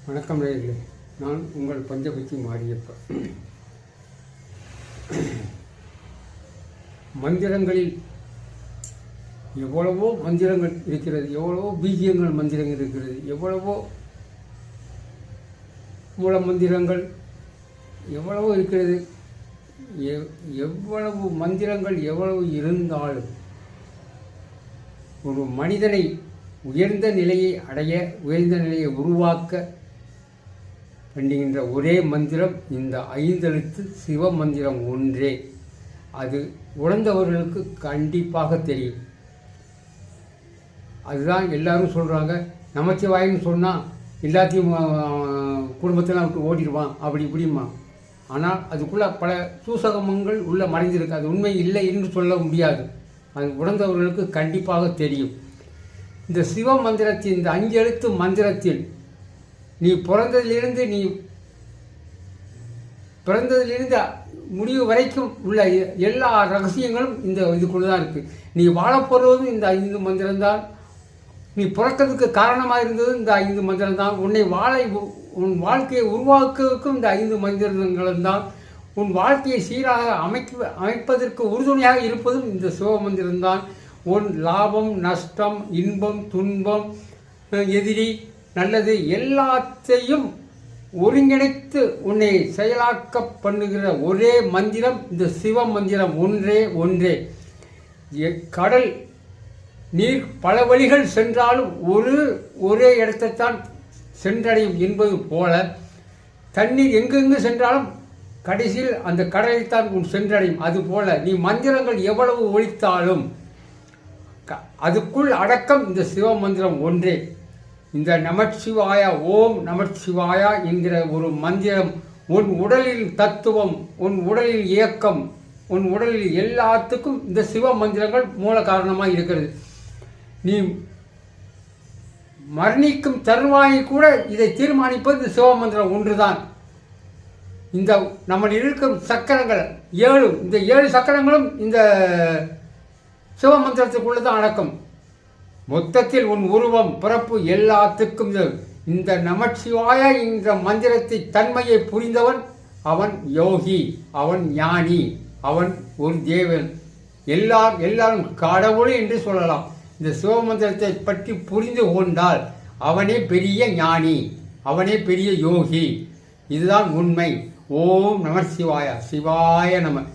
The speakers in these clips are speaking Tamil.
வணக்கம் நேயர்களே, நான் உங்கள் பஞ்சபட்சி மாரியப்பன். மந்திரங்களில் எவ்வளவோ மந்திரங்கள் இருக்கிறது, எவ்வளவோ பீஜியங்கள் மந்திரங்கள் இருக்கிறது, எவ்வளவோ மூல மந்திரங்கள் எவ்வளவோ இருக்கிறது. எவ்வளவு மந்திரங்கள் எவ்வளவு இருந்தாலும் ஒரு மனிதனை உயர்ந்த நிலையை அடைய, உயர்ந்த நிலையை உருவாக்க பண்ணுகின்ற ஒரே மந்திரம் இந்த 5 எழுத்து சிவ மந்திரம் ஒன்றே. அது உணர்ந்தவர்களுக்கு கண்டிப்பாக தெரியும். அதுதான் எல்லாரும் சொல்கிறாங்க, நமச்சிவாயன்னு சொன்னால் எல்லாத்தையும் குடும்பத்தெல்லாம் விட்டு ஓடிடுவான் அப்படி இப்படிமா. ஆனால் அதுக்குள்ளே பல சூசகமங்கள் உள்ள மறைந்திருக்கு. அது உண்மை இல்லை என்று சொல்ல முடியாது. அது உணர்ந்தவர்களுக்கு கண்டிப்பாக தெரியும். இந்த சிவ மந்திரத்தின் இந்த 5 எழுத்து மந்திரத்தில் நீ பிறந்ததிலிருந்து முடிவு வரைக்கும் உள்ள எல்லா ரகசியங்களும் இந்த இதுக்குள்ளே தான் இருக்குது. நீ வாழப்போவதும் இந்த 5 மந்திரம்தான். நீ பிறக்கிறதுக்கு காரணமாக இருந்ததும் இந்த 5 மந்திரம்தான். உன் வாழ்க்கையை உருவாக்குவதற்கும் இந்த 5 மந்திரங்களும் தான். உன் வாழ்க்கையை சீராக அமைப்பதற்கு உறுதுணையாக இருப்பதும் இந்த சிவ மந்திரம்தான். உன் லாபம், நஷ்டம், இன்பம், துன்பம், எதிரி, நல்லது எல்லாத்தையும் ஒருங்கிணைத்து உன்னை செயலாக்க பண்ணுகிற ஒரே மந்திரம் இந்த சிவ மந்திரம் ஒன்றே. கடல் நீர் பல வழிகள் சென்றாலும் ஒரே இடத்தைத்தான் சென்றடையும் என்பது போல, தண்ணீர் எங்கெங்கு சென்றாலும் கடைசியில் அந்த கடலைத்தான் உன் சென்றடையும். அதுபோல நீ மந்திரங்கள் எவ்வளவு ஒழித்தாலும் அதுக்குள் அடக்கம் இந்த சிவ மந்திரம் ஒன்றே. இந்த நமச்சிவாயா, ஓம் நமச்சிவாயா என்கிற ஒரு மந்திரம் உன் உடலில் தத்துவம், உன் உடலில் இயக்கம், உன் உடலில் எல்லாத்துக்கும் இந்த சிவ மந்திரங்கள் மூல காரணமாக இருக்கிறது. நீ மரணிக்கும் தருவாயை கூட இதை தீர்மானிப்பது இந்த சிவ மந்திரம் ஒன்றுதான். இந்த நம்ம இருக்கும் சக்கரங்கள் 7, இந்த 7 சக்கரங்களும் இந்த சிவ மந்திரத்துக்குள்ளே தான் அடக்கம். மொத்தத்தில் உன் உருவம், பிறப்பு எல்லாத்துக்கும் இந்த நமச்சிவாய என்ற மந்திரத்தை தன்மையை புரிந்தவன் அவன் யோகி, அவன் ஞானி, அவன் ஒரு தேவன், எல்லாரும் கடவுள் என்று சொல்லலாம். இந்த சிவ மந்திரத்தை பற்றி புரிந்து கொண்டால் அவனே பெரிய ஞானி, அவனே பெரிய யோகி. இதுதான் உண்மை. ஓம் நமச்சிவாய, சிவாய நம.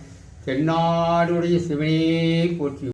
தென்னாடுடைய சிவனே போற்றி.